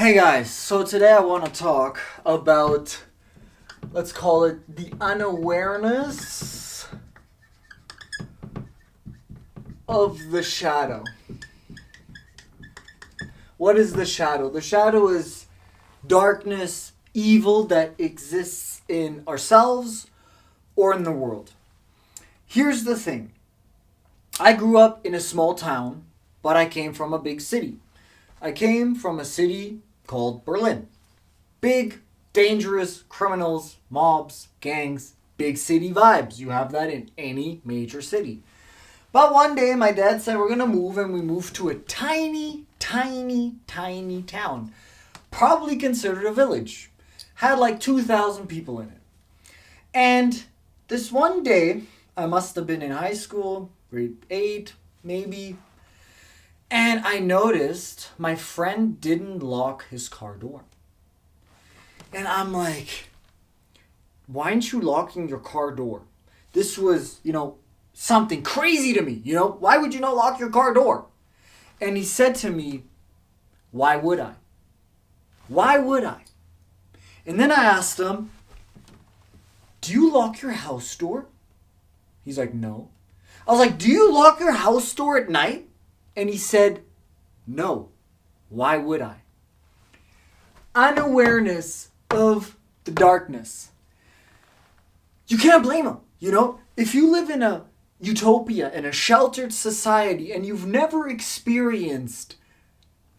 Hey guys, so today I want to talk about, let's call it the unawareness of the shadow. What is the shadow? The shadow is darkness, evil that exists in ourselves or in the world. Here's the thing. I grew up in a small town, but I came from a big city. I came from a city called Berlin. Big, dangerous criminals, mobs, gangs, big city vibes. You have that in any major city. But one day my dad said we're going to move, and we moved to a tiny town. Probably considered a village. Had like 2,000 people in it. And this one day, I must have been in high school, grade 8, maybe. And I noticed my friend didn't lock his car door. And I'm like, why aren't you locking your car door? This was, something crazy to me. Why would you not lock your car door? And he said to me, why would I? Why would I? And then I asked him, do you lock your house door? He's like, no. I was like, do you lock your house door at night? And he said, no. Why would I? Unawareness of the darkness. You can't blame him. If you live in a utopia, in a sheltered society, and you've never experienced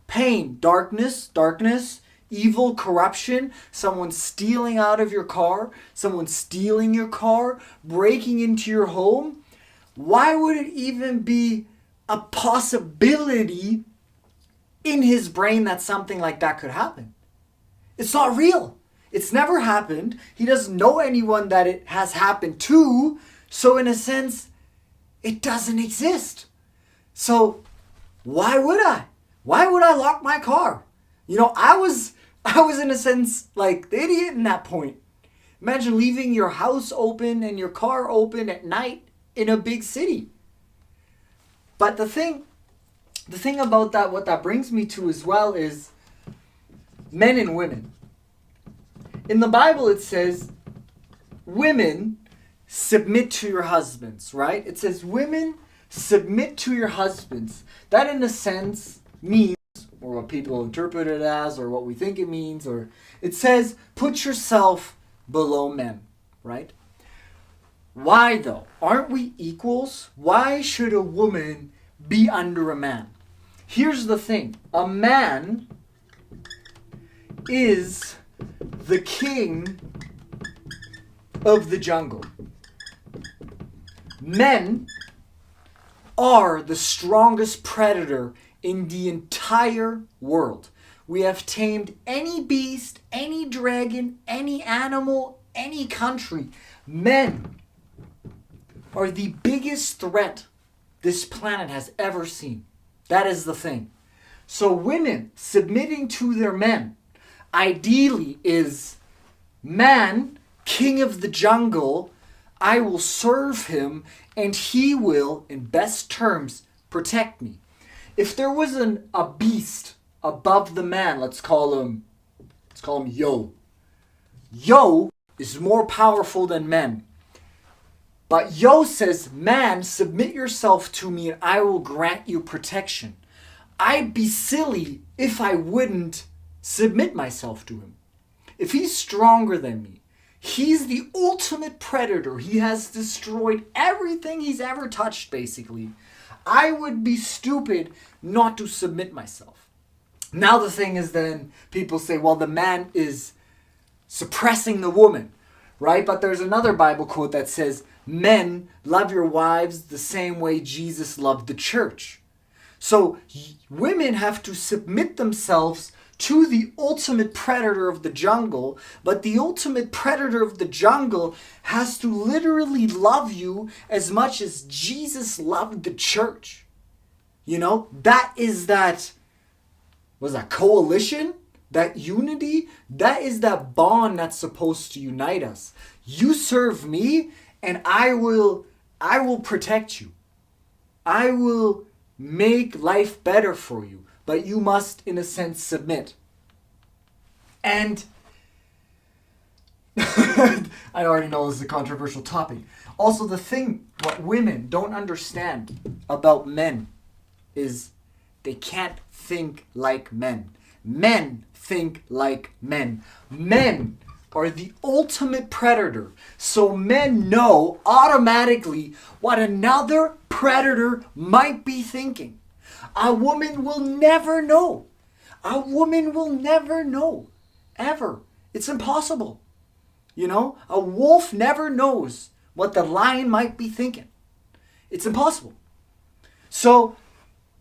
pain, darkness, evil, corruption, someone stealing out of your car, someone stealing your car, breaking into your home, why would it even be a possibility in his brain that something like that could happen? It's not real. It's never happened. He doesn't know anyone that it has happened to. So in a sense, it doesn't exist. So why would I? Why would I lock my car? I was in a sense like the idiot in that point. Imagine leaving your house open and your car open at night in a big city. But the thing about that, what that brings me to as well, is men and women. In the Bible it says, women submit to your husbands, right? It says, women submit to your husbands. That in a sense means, or what people interpret it as, or what we think it means, or it says, put yourself below men, right? Why though? Aren't we equals? Why should a woman be under a man? Here's the thing. A man is the king of the jungle. Men are the strongest predator in the entire world. We have tamed any beast, any dragon, any animal, any country. Men are the biggest threat this planet has ever seen. That is the thing. So women submitting to their men ideally is, man, king of the jungle, I will serve him and he will, in best terms, protect me. If there was a beast above the man, let's call him Yo. Yo is more powerful than men. But Yo says, man, submit yourself to me and I will grant you protection. I'd be silly if I wouldn't submit myself to him. If he's stronger than me, he's the ultimate predator. He has destroyed everything he's ever touched, basically. I would be stupid not to submit myself. Now the thing is, then people say, well, the man is suppressing the woman, right? But there's another Bible quote that says, men, love your wives the same way Jesus loved the church. So women have to submit themselves to the ultimate predator of the jungle, but the ultimate predator of the jungle has to literally love you as much as Jesus loved the church. That is that coalition, that unity, that is that bond that's supposed to unite us. You serve me and I will protect you. I will make life better for you, but you must, in a sense, submit. And I already know this is a controversial topic. Also, the thing what women don't understand about men is they can't think like men. Men think like men. Men are the ultimate predator. So men know automatically what another predator might be thinking. A woman will never know. A woman will never know. Ever. It's impossible. You know, a wolf never knows what the lion might be thinking. It's impossible. So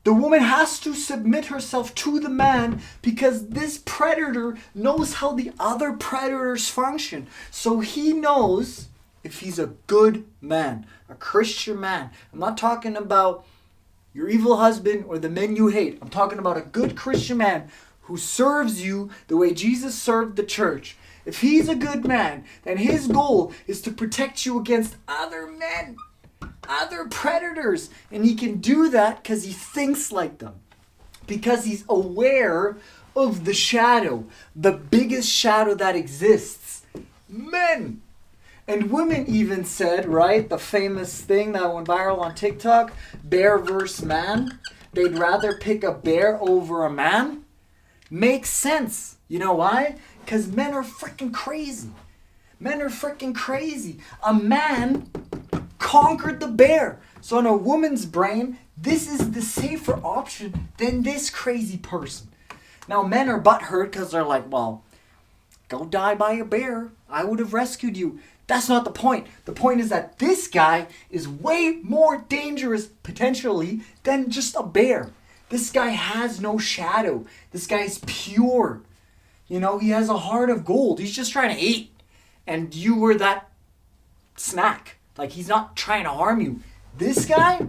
the woman has to submit herself to the man because this predator knows how the other predators function. So he knows if he's a good man, a Christian man. I'm not talking about your evil husband or the men you hate. I'm talking about a good Christian man who serves you the way Jesus served the church. If he's a good man, then his goal is to protect you against other men, other predators. And he can do that because he thinks like them. Because he's aware of the shadow, the biggest shadow that exists. Men. And women even said, right, the famous thing that went viral on TikTok, bear versus man. They'd rather pick a bear over a man. Makes sense. You know why? Because men are freaking crazy. Men are freaking crazy. A man conquered the bear. So in a woman's brain, this is the safer option than this crazy person. Now men are butthurt because they're like, well, go die by a bear. I would have rescued you. That's not the point. The point is that this guy is way more dangerous, potentially, than just a bear. This guy has no shadow. This guy's pure. You know, he has a heart of gold. He's just trying to eat. And you were that snack. Like, he's not trying to harm you. This guy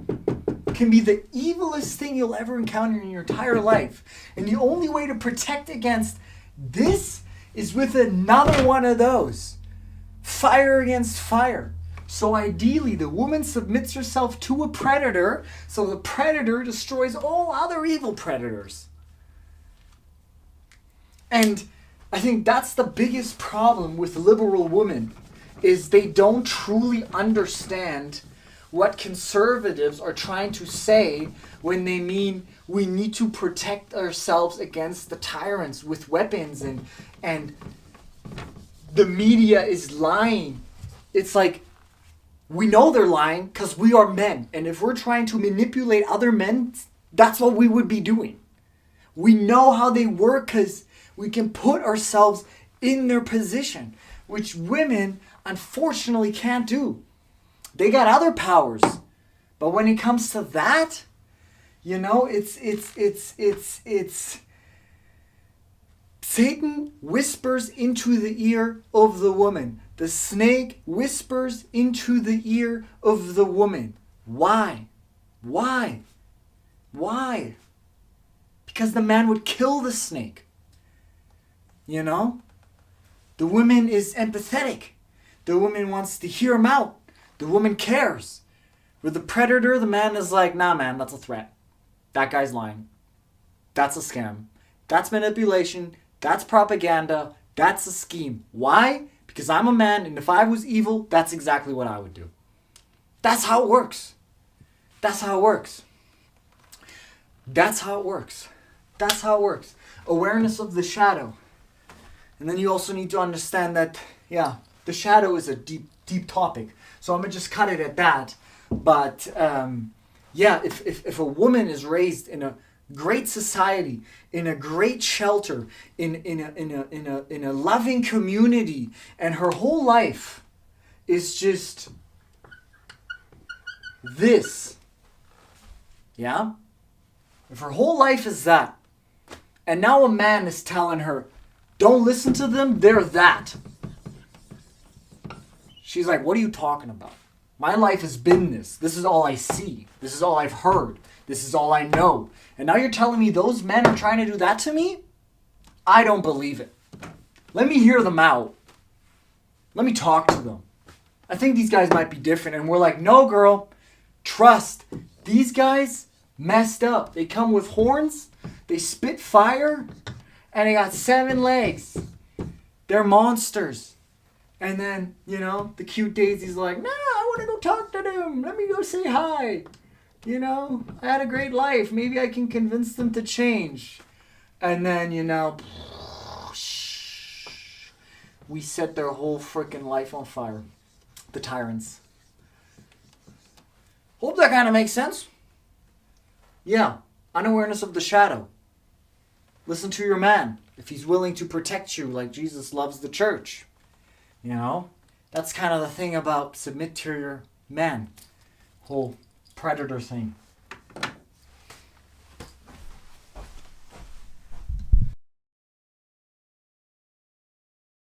can be the evilest thing you'll ever encounter in your entire life. And the only way to protect against this is with another one of those. Fire against fire. So ideally, the woman submits herself to a predator, so the predator destroys all other evil predators. And I think that's the biggest problem with liberal women, is they don't truly understand what conservatives are trying to say when they mean we need to protect ourselves against the tyrants with weapons and the media is lying. It's like, we know they're lying because we are men. And if we're trying to manipulate other men, that's what we would be doing. We know how they work because we can put ourselves in their position, which women unfortunately can't do. They got other powers. But when it comes to that, you know, it's Satan whispers into the ear of the woman. The snake whispers into the ear of the woman. Why? Why? Why? Because the man would kill the snake. You know? The woman is empathetic. The woman wants to hear him out. The woman cares. With the predator, the man is like, nah man, that's a threat. That guy's lying. That's a scam. That's manipulation. That's propaganda. That's a scheme. Why? Because I'm a man, and if I was evil, that's exactly what I would do. That's how it works. That's how it works. That's how it works. That's how it works. Awareness of the shadow. And then you also need to understand that, yeah, the shadow is a deep, deep topic. So I'm going to just cut it at that. But, yeah, if a woman is raised in a great society, in a great shelter, in a loving community, and her whole life is just this, yeah? If her whole life is that, and now a man is telling her, don't listen to them, they're that. She's like, what are you talking about? My life has been this. This is all I see. This is all I've heard. This is all I know. And now you're telling me those men are trying to do that to me? I don't believe it. Let me hear them out. Let me talk to them. I think these guys might be different. And we're like, no, girl. Trust. These guys messed up. They come with horns. They spit fire. And they got 7 legs. They're monsters. And then, the cute Daisy's like, nah, I want to go talk to them. Let me go say hi. I had a great life. Maybe I can convince them to change. And then, we set their whole freaking life on fire. The tyrants. Hope that kind of makes sense. Yeah, unawareness of the shadow. Listen to your man if he's willing to protect you like Jesus loves the church. That's kind of the thing about submit to your man. Whole predator thing.